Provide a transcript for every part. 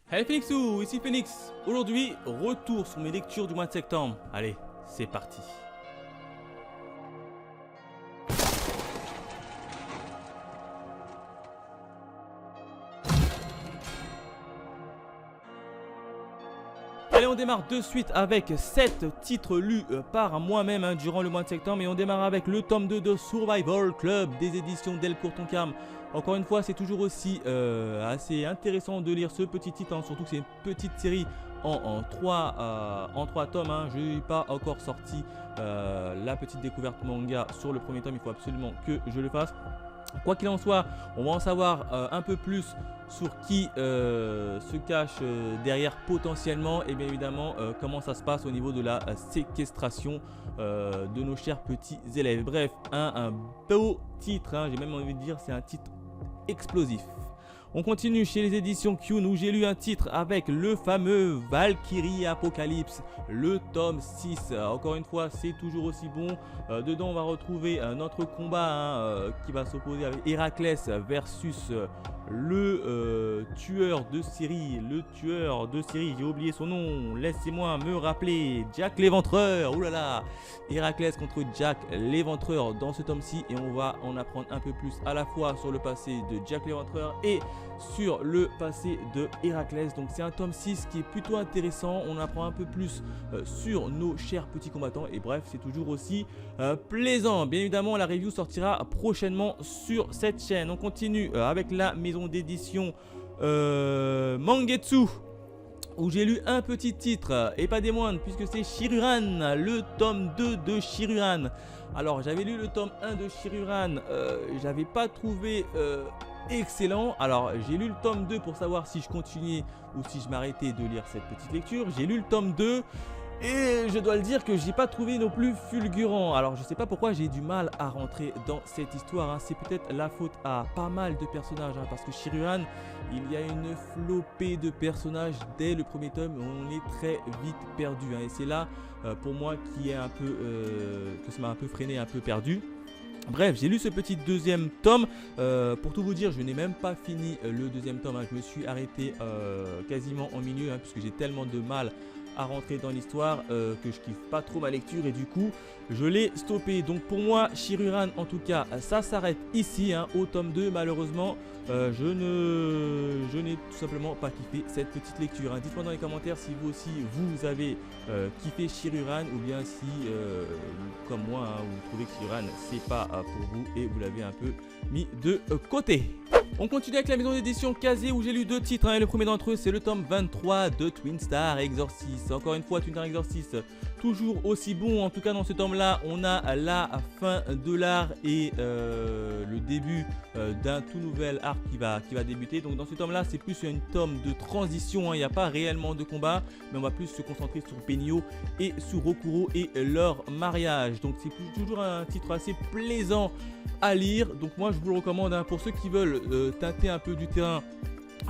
Hey Phoenixou, ici Phoenix. Aujourd'hui, retour sur mes lectures du mois de septembre. Allez, c'est parti. Allez, on démarre de suite avec 7 titres lus par moi-même durant le mois de septembre. Et on démarre avec le tome 2 de Survival Club des éditions Delcourt Tonkam. Encore une fois, c'est toujours aussi assez intéressant de lire ce petit titre, surtout que c'est une petite série en 3 tomes. Je n'ai pas encore sorti la petite découverte manga sur le premier tome, il faut absolument que je le fasse. Quoi qu'il en soit, on va en savoir un peu plus sur qui se cache derrière potentiellement et bien évidemment comment ça se passe au niveau de la séquestration de nos chers petits élèves. Bref, un beau titre, j'ai même envie de dire c'est un titre explosif. On continue chez les éditions Kyun où j'ai lu un titre avec le fameux Valkyrie Apocalypse, le tome 6. Encore une fois, c'est toujours aussi bon. Dedans, on va retrouver notre combat qui va s'opposer avec Héraclès versus le tueur de Syrie. J'ai oublié son nom. Laissez-moi me rappeler. Jack l'Éventreur. Oulala. Héraclès contre Jack l'Éventreur dans ce tome-ci. Et on va en apprendre un peu plus à la fois sur le passé de Jack l'Éventreur et sur le passé de Héraclès. Donc c'est un tome 6 qui est plutôt intéressant. On apprend un peu plus sur nos chers petits combattants. Et bref, c'est toujours aussi plaisant. Bien évidemment, la review sortira prochainement sur cette chaîne. On continue avec la maison d'édition Mangetsu, où j'ai lu un petit titre, et pas des moindres, puisque c'est Shiruran, le tome 2 de Shiruran. Alors, j'avais lu le tome 1 de Shiruran, j'avais pas trouvé excellent. Alors, j'ai lu le tome 2 pour savoir si je continuais ou si je m'arrêtais de lire cette petite lecture. J'ai lu le tome 2. Et je dois le dire que j'ai pas trouvé non plus fulgurant. Alors je sais pas pourquoi j'ai du mal à rentrer dans cette histoire. C'est peut-être la faute à pas mal de personnages. Parce que Shiruran, il y a une flopée de personnages dès le premier tome. On est très vite perdu. Et c'est là pour moi qui est un peu que ça m'a un peu freiné, un peu perdu. Bref, j'ai lu ce petit deuxième tome. Pour tout vous dire, je n'ai même pas fini le deuxième tome. Je me suis arrêté quasiment en milieu puisque j'ai tellement de mal à rentrer dans l'histoire que je kiffe pas trop ma lecture et du coup je l'ai stoppé. Donc pour moi Shiruran en tout cas ça s'arrête ici au tome 2. Malheureusement je n'ai tout simplement pas kiffé cette petite lecture. Dites-moi dans les commentaires si vous aussi vous avez kiffé Shiruran ou bien si comme moi vous trouvez que Shiruran c'est pas pour vous et vous l'avez un peu mis de côté. On continue avec la maison d'édition Kazé où j'ai lu 2 titres et le premier d'entre eux c'est le tome 23 de Twin Star Exorcist. Encore une fois Twin Star Exorcist toujours aussi bon. En tout cas dans ce tome là on a la fin de l'art et le début d'un tout nouvel arc qui va débuter. Donc dans ce tome là c'est plus un tome de transition, il n'y a pas réellement de combat mais on va plus se concentrer sur Benio et sur Rokuro et leur mariage. Donc c'est toujours un titre assez plaisant à lire. Donc moi je vous le recommande pour ceux qui veulent tâter un peu du terrain.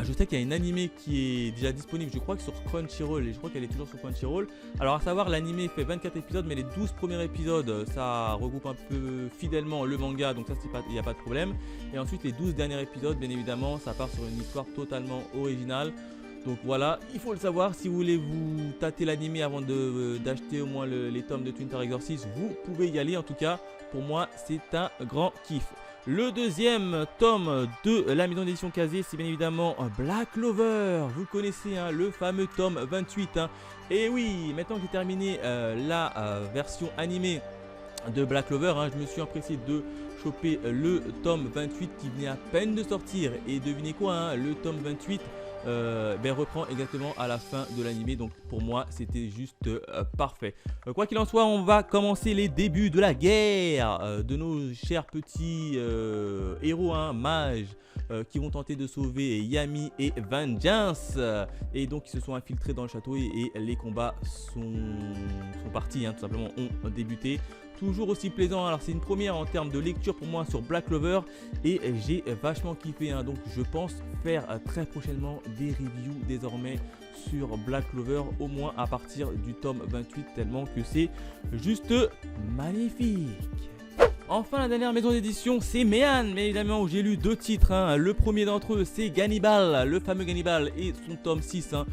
Je sais qu'il y a une animée qui est déjà disponible, je crois que sur Crunchyroll, et je crois qu'elle est toujours sur Crunchyroll. Alors à savoir, l'animé fait 24 épisodes, mais les 12 premiers épisodes, ça regroupe un peu fidèlement le manga, donc ça il n'y a pas de problème. Et ensuite les 12 derniers épisodes, bien évidemment, ça part sur une histoire totalement originale. Donc voilà, il faut le savoir, si vous voulez vous tâter l'animé avant d'acheter au moins les tomes de Twin Star Exorcist, vous pouvez y aller. En tout cas, pour moi, c'est un grand kiff. Le deuxième tome de la maison d'édition Kazé, c'est bien évidemment Black Clover. Vous connaissez le fameux tome 28. Et oui, maintenant que j'ai terminé la version animée de Black Clover, je me suis empressé de choper le tome 28 qui venait à peine de sortir. Et devinez quoi, le tome 28 reprend exactement à la fin de l'animé. Donc pour moi c'était juste parfait. Quoi qu'il en soit, on va commencer les débuts de la guerre de nos chers petits héros mages qui vont tenter de sauver Yami et Vengeance. Et donc ils se sont infiltrés dans le château et les combats sont partis, tout simplement ont débuté. Toujours aussi plaisant. Alors c'est une première en termes de lecture pour moi sur Black Clover et j'ai vachement kiffé. Donc je pense faire très prochainement des reviews désormais sur Black Clover, au moins à partir du tome 28, tellement que c'est juste magnifique. Enfin, la dernière maison d'édition, c'est Méan, mais évidemment, où j'ai lu 2 titres. Hein. Le premier d'entre eux, c'est Gannibal, le fameux Gannibal, et son tome 6. Hein.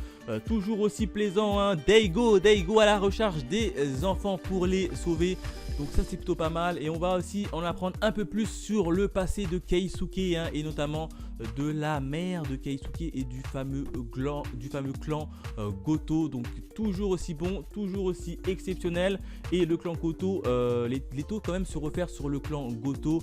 Toujours aussi plaisant. Hein. Daigo à la recherche des enfants pour les sauver. Donc ça c'est plutôt pas mal, et on va aussi en apprendre un peu plus sur le passé de Keisuke, hein, et notamment de la mère de Keisuke et du fameux clan Goto. Donc toujours aussi bon, toujours aussi exceptionnel, et le clan Goto, les taux quand même se refaire sur le clan Goto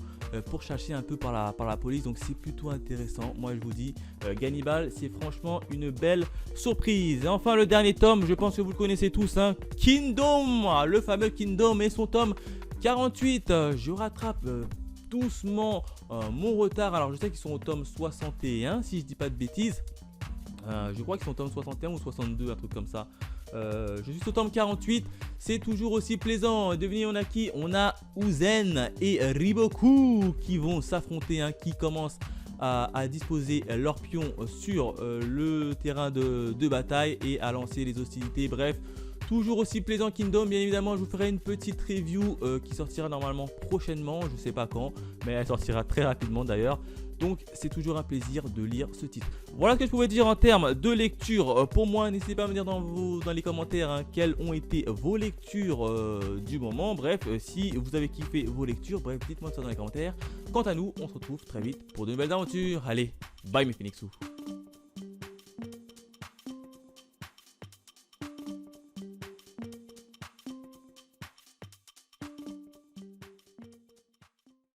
pour chercher un peu par la police, donc c'est plutôt intéressant. Moi je vous dis, Gannibal c'est franchement une belle surprise. Et enfin le dernier tome, je pense que vous le connaissez tous, hein, Kingdom, le fameux Kingdom et son tome 48. Je rattrape doucement mon retard. Alors je sais qu'ils sont au tome 61 si je dis pas de bêtises. Je crois qu'ils sont au tome 61 ou 62, un truc comme ça. Je suis au tome 48. C'est toujours aussi plaisant. Devinez on a qui? On a Uzen et Riboku qui vont s'affronter, hein, qui commencent à disposer leurs pions sur le terrain de bataille et à lancer les hostilités. Bref, toujours aussi plaisant Kingdom. Bien évidemment, je vous ferai une petite review qui sortira normalement prochainement. Je ne sais pas quand, mais elle sortira très rapidement d'ailleurs. Donc c'est toujours un plaisir de lire ce titre. Voilà ce que je pouvais dire en termes de lecture pour moi. N'hésitez pas à me dire dans les commentaires, hein, quelles ont été vos lectures du moment. Bref, si vous avez kiffé vos lectures, bref, dites-moi ça dans les commentaires. Quant à nous, on se retrouve très vite pour de nouvelles aventures. Allez, bye mes Phoenixous.